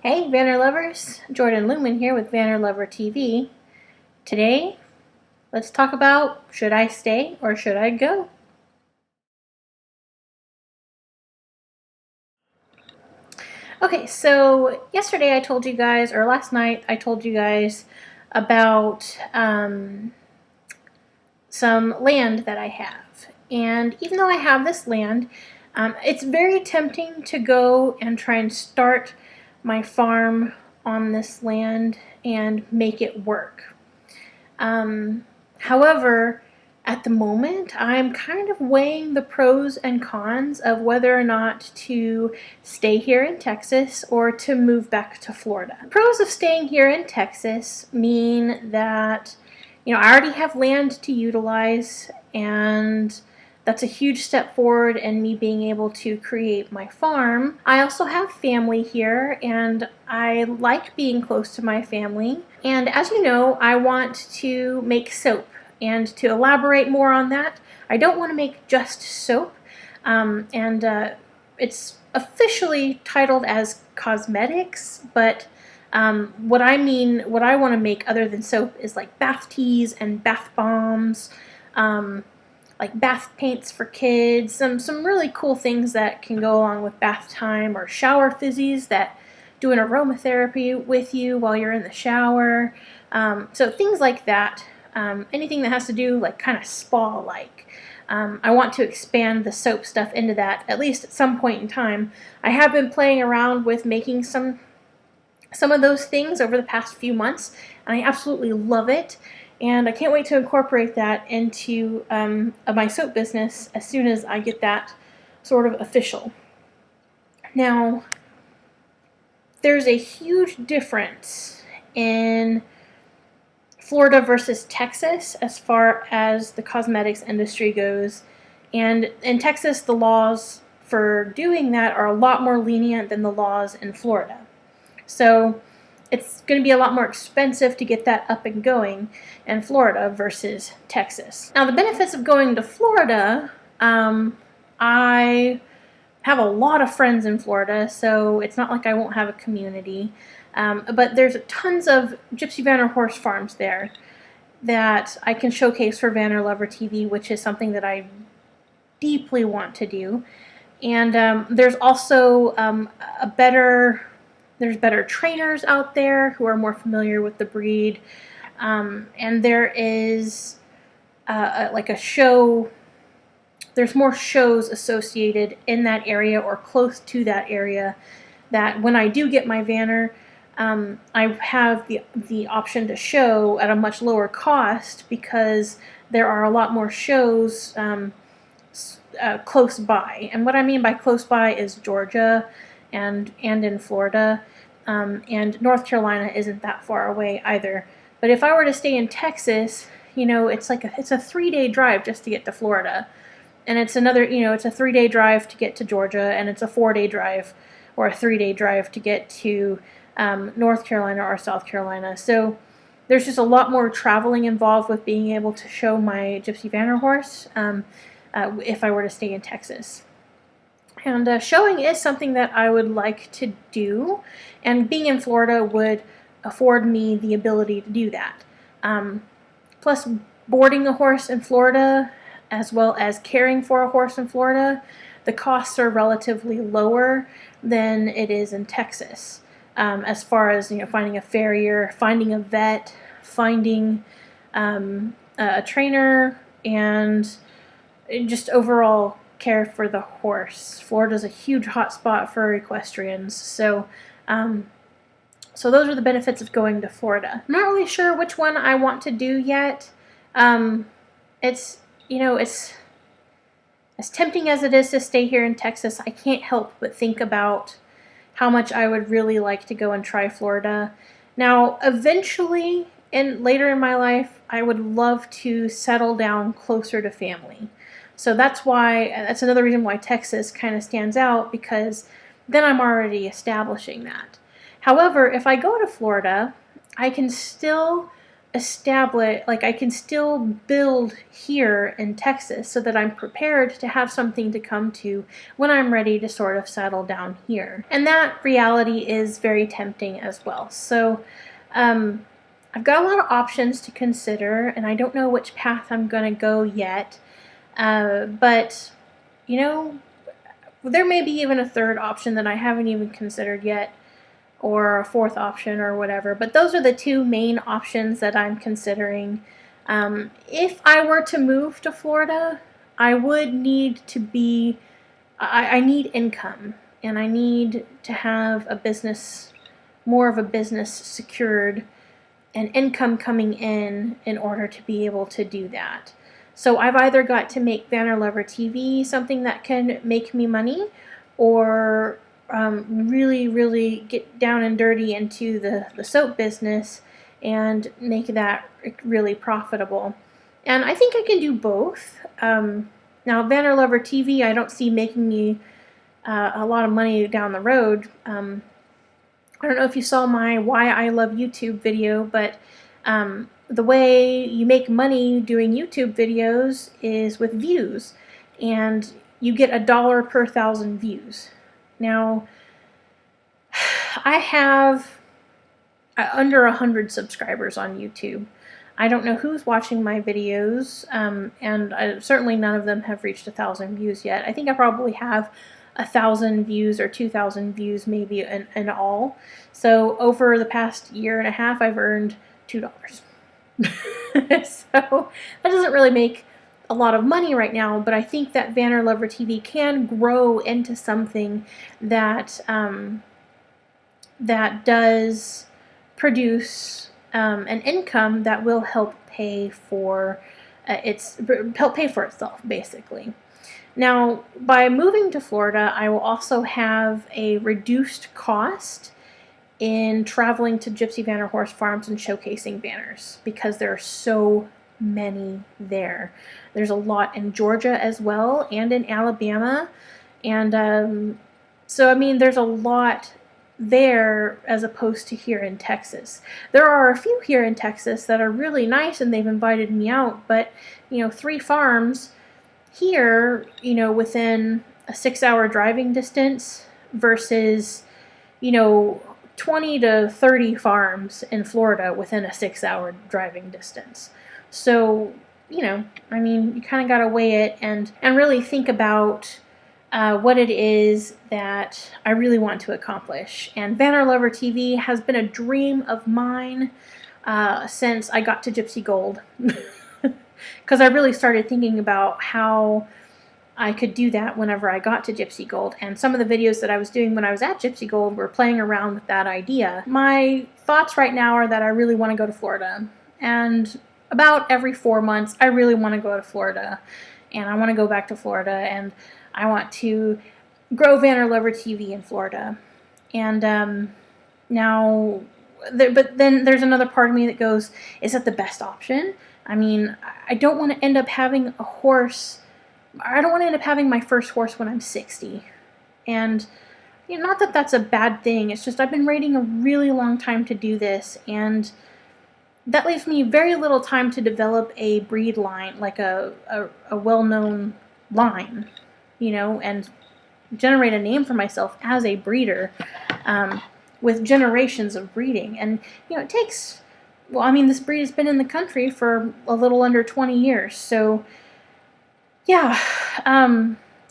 Hey Vanner lovers, Jordan Lumen here with Vanner Lover TV. Today, let's talk about should I stay or should I go? Okay, so yesterday I told you guys, or last night I told you guys about some land that I have. And even though I have this land, it's very tempting to go and try and start my farm on this land and make it work. However, at the moment, I'm kind of weighing the pros and cons of whether or not to stay here in Texas or to move back to Florida. The pros of staying here in Texas mean that, I already have land to utilize, and that's a huge step forward in me being able to create my farm. I also have family here, and I like being close to my family. And as you know, I want to make soap. And to elaborate more on that, I don't want to make just soap. It's officially titled as cosmetics, but what I want to make other than soap is like bath teas and bath bombs, like bath paints for kids, some really cool things that can go along with bath time, or shower fizzies that do an aromatherapy with you while you're in the shower. So things like that. Anything that has to do like kind of spa-like. I want to expand the soap stuff into that, at least at some point in time. I have been playing around with making some of those things over the past few months, and I absolutely love it. And I can't wait to incorporate that into my soap business as soon as I get that sort of official. Now, there's a huge difference in Florida versus Texas as far as the cosmetics industry goes. And in Texas, the laws for doing that are a lot more lenient than the laws in Florida. So it's going to be a lot more expensive to get that up and going in Florida versus Texas. Now, the benefits of going to Florida, I have a lot of friends in Florida, so it's not like I won't have a community. But there's tons of Gypsy Vanner horse farms there that I can showcase for Vanner Lover TV, which is something that I deeply want to do. And there's also there's better trainers out there who are more familiar with the breed. And there is like a show. There's more shows associated in that area or close to that area that when I do get my Vanner, I have the option to show at a much lower cost because there are a lot more shows close by. And what I mean by close by is Georgia and in Florida, and North Carolina isn't that far away either. But if I were to stay in Texas, it's a 3-day drive just to get to Florida. And it's another, it's a 3-day drive to get to Georgia, and it's a 4-day drive or a 3-day drive to get to North Carolina or South Carolina. So there's just a lot more traveling involved with being able to show my Gypsy Vanner horse if I were to stay in Texas. And showing is something that I would like to do, and being in Florida would afford me the ability to do that. Plus, boarding a horse in Florida, as well as caring for a horse in Florida, the costs are relatively lower than it is in Texas. As far as finding a farrier, finding a vet, finding a trainer, and just overall care for the horse. Florida's a huge hotspot for equestrians, so those are the benefits of going to Florida. I'm not really sure which one I want to do yet. It's as tempting as it is to stay here in Texas, I can't help but think about how much I would really like to go and try Florida. Now, eventually, later in my life, I would love to settle down closer to family. So that's another reason why Texas kind of stands out, because then I'm already establishing that. However, if I go to Florida, I can still establish, like I can still build here in Texas so that I'm prepared to have something to come to when I'm ready to sort of settle down here. And that reality is very tempting as well. So I've got a lot of options to consider, and I don't know which path I'm going to go yet. But, you know, there may be even a third option that I haven't even considered yet, or a fourth option or whatever. But those are the two main options that I'm considering. If I were to move to Florida, I would need to be, I need income, and I need to have a business, more of a business secured and income coming in order to be able to do that. So I've either got to make Vanner Lover TV something that can make me money, or really, really get down and dirty into the soap business and make that really profitable. And I think I can do both. Now, Vanner Lover TV, I don't see making me a lot of money down the road. I don't know if you saw my Why I Love YouTube video, but the way you make money doing YouTube videos is with views, and you get $1 per 1,000 views. Now, I have under 100 subscribers on YouTube. I don't know who's watching my videos, and certainly none of them have reached 1,000 views yet. I think I probably have 1,000 views or 2,000 views maybe in all. So over the past year and a half, I've earned $2. So that doesn't really make a lot of money right now, but I think that Vanner Lover TV can grow into something that that does produce an income that will help pay for itself, basically. Now, by moving to Florida, I will also have a reduced cost in traveling to Gypsy Vanner Horse Farms and showcasing Vanners, because there are so many there. There's a lot in Georgia as well, and in Alabama, and so I mean there's a lot there as opposed to here in Texas. There are a few here in Texas that are really nice, and they've invited me out, but 3 farms here, within a 6-hour driving distance versus 20 to 30 farms in Florida within a 6-hour driving distance. So, I mean, you kind of got to weigh it and really think about what it is that I really want to accomplish. And Vanner Lover TV has been a dream of mine since I got to Gypsy Gold. Because I really started thinking about how I could do that whenever I got to Gypsy Gold. And some of the videos that I was doing when I was at Gypsy Gold were playing around with that idea. My thoughts right now are that I really want to go to Florida. And about every 4 months, I really want to go to Florida. And I want to go back to Florida. And I want to grow Vanner Lover TV in Florida. And but then there's another part of me that goes, is that the best option? I mean, I don't want to end up having a horse. I don't want to end up having my first horse when I'm 60. And not that that's a bad thing. It's just I've been waiting a really long time to do this, and that leaves me very little time to develop a breed line, like a well-known line, and generate a name for myself as a breeder with generations of breeding. And, it takes... Well, I mean, this breed has been in the country for a little under 20 years, so yeah,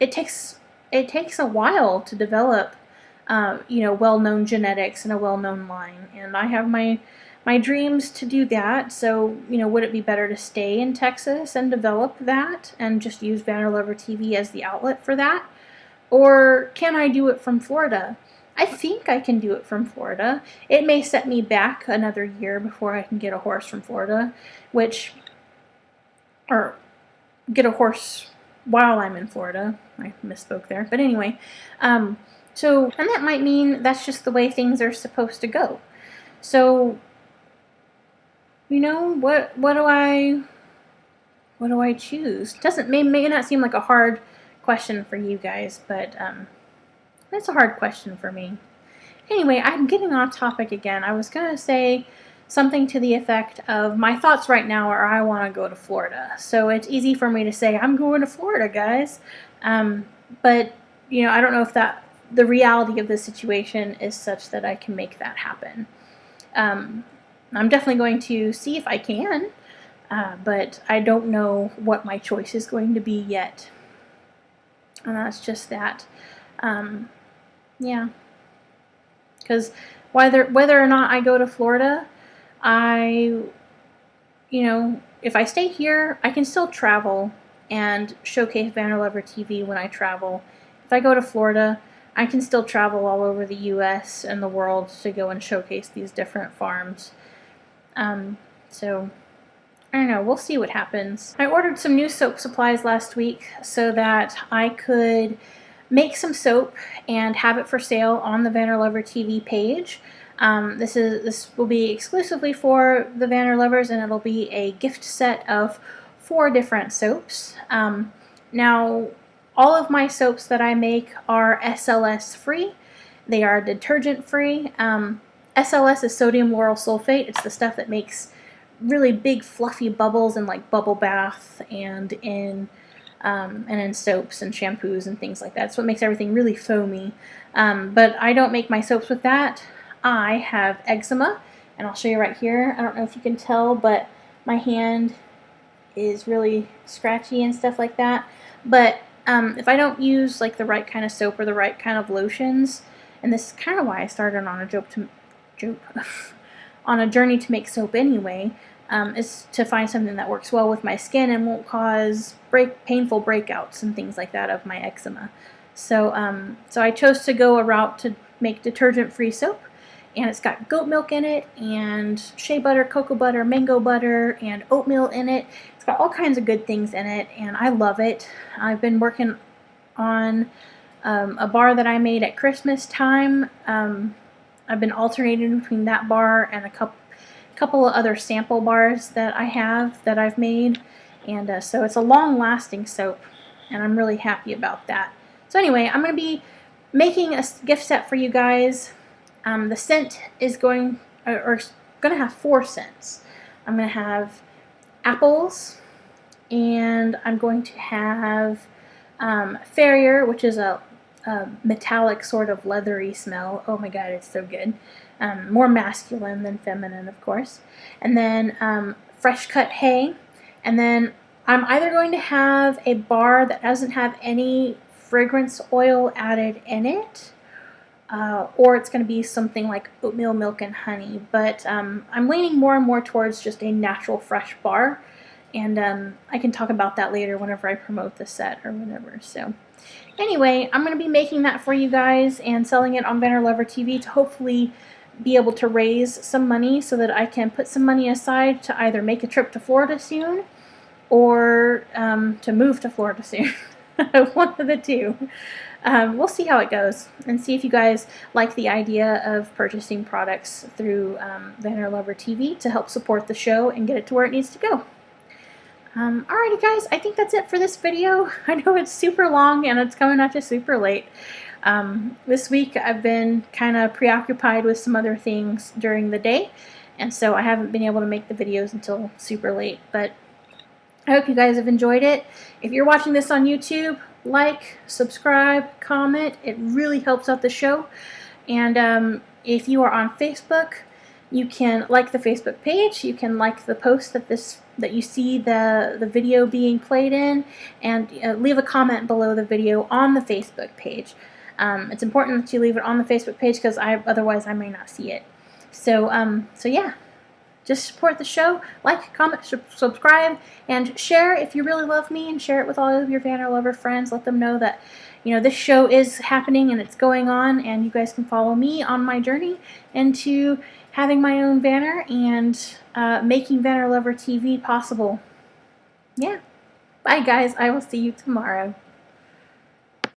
it takes a while to develop, well-known genetics and a well-known line, and I have my dreams to do that. So, would it be better to stay in Texas and develop that and just use Vanner Lover TV as the outlet for that, or can I do it from Florida? I think I can do it from Florida. It may set me back another year before I can get a horse from Florida, or get a horse while I'm in Florida. I misspoke there. But anyway, and that might mean that's just the way things are supposed to go. So, what do I choose? May not seem like a hard question for you guys, but it's a hard question for me. Anyway, I'm getting off topic again. I was going to say something to the effect of, my thoughts right now are I want to go to Florida. So it's easy for me to say, I'm going to Florida, guys. But, you know, I don't know if the reality of the situation is such that I can make that happen. I'm definitely going to see if I can, but I don't know what my choice is going to be yet. And that's just that. Yeah. Because whether or not I go to Florida, you know, if I stay here, I can still travel and showcase Vanner Lover TV when I travel. If I go to Florida, I can still travel all over the U.S. and the world to go and showcase these different farms. So, I don't know, we'll see what happens. I ordered some new soap supplies last week so that I could make some soap and have it for sale on the Vanner Lover TV page. This will be exclusively for the Vanner Lovers, and it'll be a gift set of 4 different soaps. Now, all of my soaps that I make are SLS free. They are detergent free. SLS is sodium lauryl sulfate. It's the stuff that makes really big fluffy bubbles in like bubble bath and in soaps and shampoos and things like that. It's what makes everything really foamy. But I don't make my soaps with that. I have eczema, and I'll show you right here. I don't know if you can tell, but my hand is really scratchy and stuff like that. But if I don't use like the right kind of soap or the right kind of lotions, and this is kind of why I started on a journey to make soap anyway, is to find something that works well with my skin and won't cause painful breakouts and things like that of my eczema. So, so I chose to go a route to make detergent-free soap, and it's got goat milk in it, and shea butter, cocoa butter, mango butter, and oatmeal in it. It's got all kinds of good things in it, and I love it. I've been working on a bar that I made at Christmas time. I've been alternating between that bar and a couple of other sample bars that I've made, and so it's a long-lasting soap, and I'm really happy about that. So anyway, I'm going to be making a gift set for you guys. The scent is going to have 4 scents. I'm going to have apples, and I'm going to have Farrier, which is a metallic sort of leathery smell. Oh my god, it's so good. More masculine than feminine, of course. And then fresh cut hay. And then I'm either going to have a bar that doesn't have any fragrance oil added in it, or it's going to be something like oatmeal, milk, and honey. But I'm leaning more and more towards just a natural fresh bar. And I can talk about that later whenever I promote the set or whatever. So anyway, I'm going to be making that for you guys and selling it on Vanner Lover TV to hopefully be able to raise some money so that I can put some money aside to either make a trip to Florida soon or to move to Florida soon. One of the two. We'll see how it goes and see if you guys like the idea of purchasing products through Vanner Lover TV to help support the show and get it to where it needs to go. Alrighty guys, I think that's it for this video. I know it's super long and it's coming out just super late. This week I've been kind of preoccupied with some other things during the day, and so I haven't been able to make the videos until super late, but I hope you guys have enjoyed it. If you're watching this on YouTube, like, subscribe, comment. It really helps out the show. And if you are on Facebook, you can like the Facebook page. You can like the post that you see the video being played in, and leave a comment below the video on the Facebook page. It's important that you leave it on the Facebook page because otherwise I may not see it. So so yeah. Just support the show, like, comment, subscribe, and share if you really love me, and share it with all of your Vanner Lover friends. Let them know that, you know, this show is happening and it's going on, and you guys can follow me on my journey into having my own Vanner and making Vanner Lover TV possible. Yeah. Bye, guys. I will see you tomorrow.